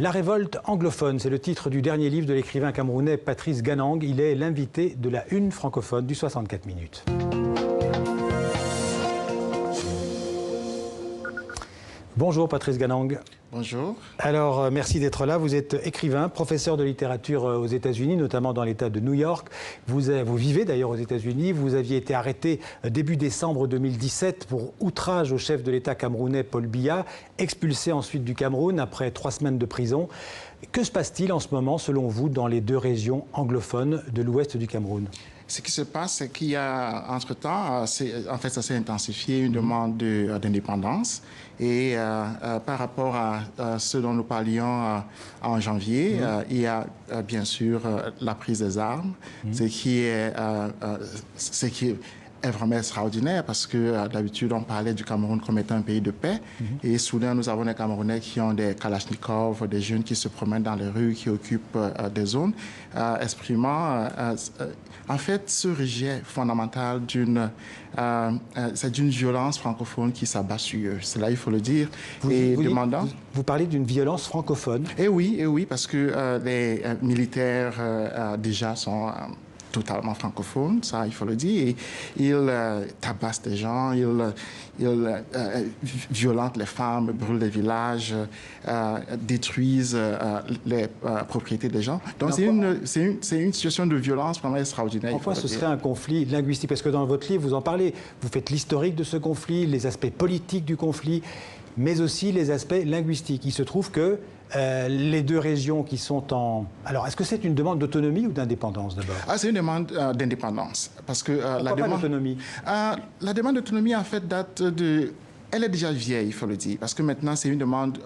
La révolte anglophone, c'est le titre du dernier livre de l'écrivain camerounais Patrice Ganang. Il est l'invité de la Une francophone du 64 minutes. Bonjour Patrice Ganang. Bonjour. Alors, merci d'être là. Vous êtes écrivain, professeur de littérature aux États-Unis, notamment dans l'État de New York. Vous vivez d'ailleurs aux États-Unis. Vous aviez été arrêté début décembre 2017 pour outrage au chef de l'État camerounais Paul Biya, expulsé ensuite du Cameroun après 3 semaines de prison. Que se passe-t-il en ce moment, selon vous, dans les 2 régions anglophones de l'ouest du Cameroun? Ce qui se passe, c'est qu'il y a, entre-temps, en fait, ça s'est intensifié, une demande d'indépendance. Et par rapport à ce dont nous parlions en janvier, il y a bien sûr la prise des armes, ce qui est vraiment extraordinaire parce que d'habitude on parlait du Cameroun comme étant un pays de paix et soudain nous avons des Camerounais qui ont des kalachnikovs, des jeunes qui se promènent dans les rues, qui occupent des zones, exprimant en fait ce rejet fondamental c'est d'une violence francophone qui s'abat sur eux. C'est là il faut le dire. Vous parlez d'une violence francophone? Eh oui, parce que les militaires déjà sont totalement francophone, ça il faut le dire, et ils tabassent des gens, ils violentent les femmes, brûlent les villages, détruisent les propriétés des gens. Donc c'est une situation de violence vraiment extraordinaire. Pourquoi ce serait un conflit linguistique? Parce que dans votre livre, vous en parlez, vous faites l'historique de ce conflit, les aspects politiques du conflit, mais aussi les aspects linguistiques. Il se trouve que les 2 régions qui sont en... Alors, est-ce que c'est une demande d'autonomie ou d'indépendance, d'abord? C'est une demande d'indépendance. Parce que la demande d'autonomie? La demande d'autonomie, en fait, date de... Elle est déjà vieille, il faut le dire, parce que maintenant, c'est une demande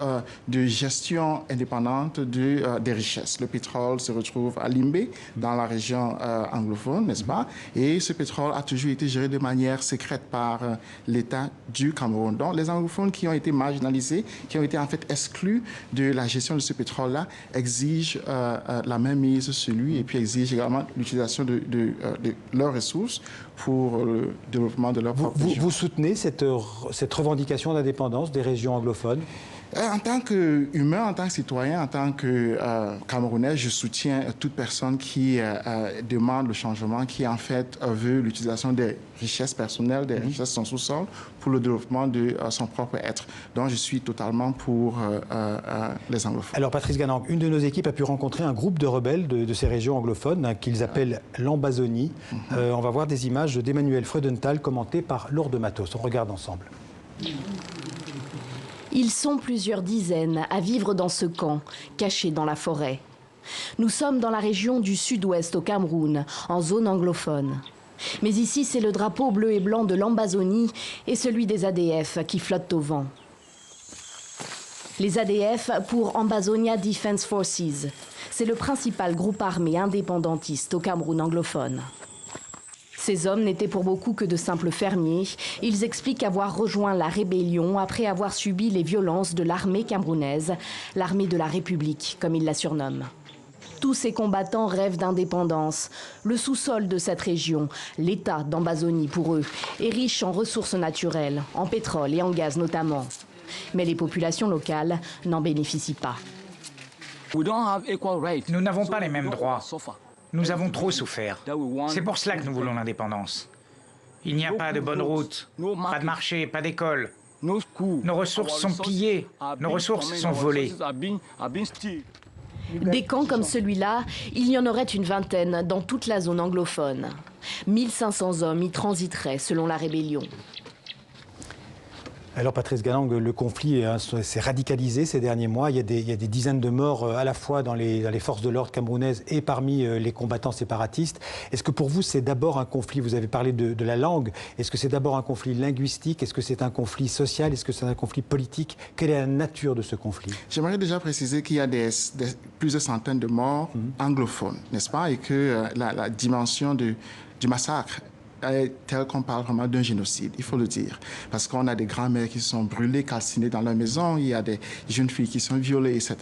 de gestion indépendante des richesses. Le pétrole se retrouve à Limbé, dans la région anglophone, n'est-ce pas? Et ce pétrole a toujours été géré de manière secrète par l'État du Cameroun. Donc, les anglophones qui ont été marginalisés, qui ont été en fait exclus de la gestion de ce pétrole-là, exigent la même mise sur lui et puis exigent également l'utilisation de leurs ressources pour le développement de leur propre région. Vous soutenez cette revendication d'indépendance des régions anglophones? En tant qu'humain, en tant que citoyen, en tant que Camerounais, je soutiens toute personne qui demande le changement, qui en fait veut l'utilisation des richesses personnelles, des richesses de son sous-sol pour le développement de son propre être. Donc je suis totalement pour les anglophones. Alors Patrice Ganang, une de nos équipes a pu rencontrer un groupe de rebelles de ces régions anglophones qu'ils appellent l'Ambazonie. On va voir des images d'Emmanuel Freudenthal commentées par Lourdes Matos. On regarde ensemble. Ils sont plusieurs dizaines à vivre dans ce camp, caché dans la forêt. Nous sommes dans la région du sud-ouest au Cameroun, en zone anglophone. Mais ici, c'est le drapeau bleu et blanc de l'Ambazonie et celui des ADF qui flottent au vent. Les ADF pour Ambazonia Defense Forces. C'est le principal groupe armé indépendantiste au Cameroun anglophone. Ces hommes n'étaient pour beaucoup que de simples fermiers. Ils expliquent avoir rejoint la rébellion après avoir subi les violences de l'armée camerounaise, l'armée de la République, comme ils la surnomment. Tous ces combattants rêvent d'indépendance. Le sous-sol de cette région, l'État d'Ambazonie pour eux, est riche en ressources naturelles, en pétrole et en gaz notamment. Mais les populations locales n'en bénéficient pas. Nous n'avons pas les mêmes droits. Nous avons trop souffert. C'est pour cela que nous voulons l'indépendance. Il n'y a pas de bonne route, pas de marché, pas d'école. Nos ressources sont pillées, nos ressources sont volées. Des camps comme celui-là, il y en aurait une vingtaine dans toute la zone anglophone. 1500 hommes y transiteraient selon la rébellion. Alors Patrice Ganang, le conflit s'est radicalisé ces derniers mois. Il y a des dizaines de morts à la fois dans les forces de l'ordre camerounaises et parmi les combattants séparatistes. Est-ce que pour vous c'est d'abord un conflit, vous avez parlé de la langue, est-ce que c'est d'abord un conflit linguistique, est-ce que c'est un conflit social, est-ce que c'est un conflit politique? Quelle est la nature de ce conflit? J'aimerais déjà préciser qu'il y a plusieurs centaines de morts anglophones, n'est-ce pas? Et que la dimension du massacre tel qu'on parle vraiment d'un génocide, il faut le dire. Parce qu'on a des grands-mères qui sont brûlées, calcinées dans leur maison, il y a des jeunes filles qui sont violées, etc.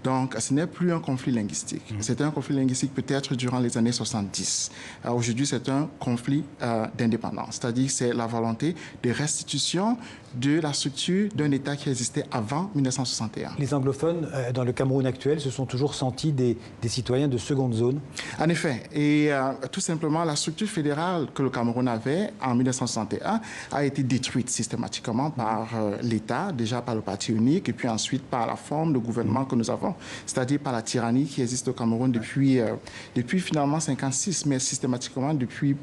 Donc, ce n'est plus un conflit linguistique. C'était un conflit linguistique peut-être durant les années 70. Aujourd'hui, c'est un conflit d'indépendance, c'est-à-dire c'est la volonté de restitution de la structure d'un État qui existait avant 1961. Les anglophones, dans le Cameroun actuel, se sont toujours sentis des citoyens de seconde zone. En effet, et tout simplement, la structure fédérale que le Cameroun avait en 1961 a été détruite systématiquement par l'État, déjà par le parti unique, et puis ensuite par la forme de gouvernement que nous avons, c'est-à-dire par la tyrannie qui existe au Cameroun depuis finalement 56, mais systématiquement depuis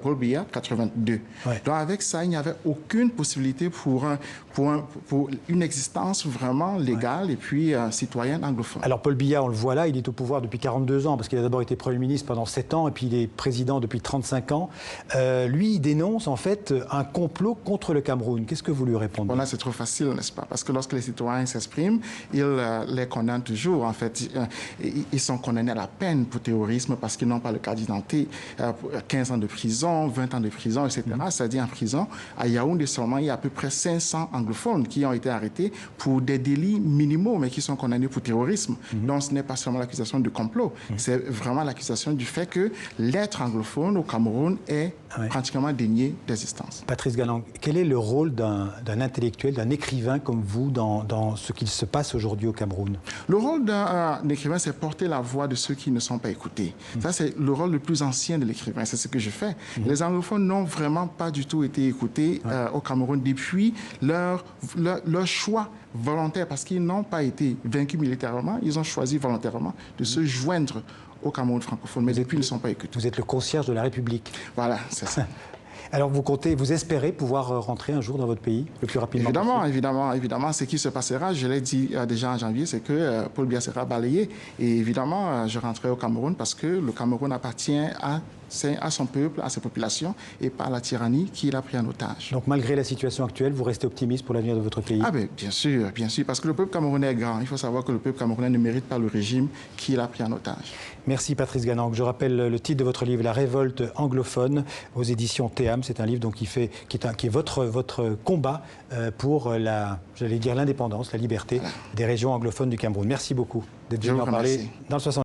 Paul Biya, 82. Ouais. Donc avec ça, il n'y avait aucune possibilité pour une existence vraiment légale et puis citoyenne anglophone. Alors Paul Biya, on le voit là, il est au pouvoir depuis 42 ans, parce qu'il a d'abord été Premier ministre pendant 7 ans, et puis il est président depuis 35 ans. Lui, il dénonce en fait un complot contre le Cameroun. Qu'est-ce que vous lui répondez? Bon, là, c'est trop facile, n'est-ce pas? Parce que lorsque les citoyens s'expriment, ils les condamnent toujours. En fait, ils sont condamnés à la peine pour terrorisme parce qu'ils n'ont pas le carte d'identité. 15 ans de prison, 20 ans de prison, etc. C'est-à-dire en prison, à Yaoundé seulement, il y a à peu près 500 anglophones qui ont été arrêtés pour des délits minimaux, mais qui sont condamnés pour terrorisme. Donc, ce n'est pas seulement l'accusation de complot, c'est vraiment l'accusation du fait que l'être anglophone au Cameroun est pratiquement dénié d'existence. Patrice Galland, quel est le rôle d'un intellectuel, d'un écrivain comme vous dans ce qu'il se passe aujourd'hui au Cameroun? Le rôle d'un écrivain, c'est porter la voix de ceux qui ne sont pas écoutés. Ça, c'est le rôle le plus ancien de l'écrivain. C'est ce que je fais. Les anglophones n'ont vraiment pas du tout été écoutés au Cameroun depuis leur choix volontaire, parce qu'ils n'ont pas été vaincus militairement, ils ont choisi volontairement de se joindre au Cameroun francophone, mais depuis, ils ne sont pas écoutés. Vous êtes le concierge de la République. Voilà, c'est ça. Alors, vous espérez pouvoir rentrer un jour dans votre pays le plus rapidement possible? Évidemment. Ce qui se passera, je l'ai dit déjà en janvier, c'est que Paul Biya sera balayé. Et évidemment, je rentrerai au Cameroun parce que le Cameroun appartient à son peuple, à ses populations, et pas à la tyrannie qu'il a pris en otage. Donc, malgré la situation actuelle, vous restez optimiste pour l'avenir de votre pays? Ah ben, bien sûr, parce que le peuple camerounais est grand. Il faut savoir que le peuple camerounais ne mérite pas le régime qu'il a pris en otage. Merci Patrice Galland. Je rappelle le titre de votre livre, La révolte anglophone, aux éditions Théam. C'est un livre donc, qui est votre combat pour l'indépendance, la liberté des régions anglophones du Cameroun. Merci beaucoup d'être venu en parler dans le 60.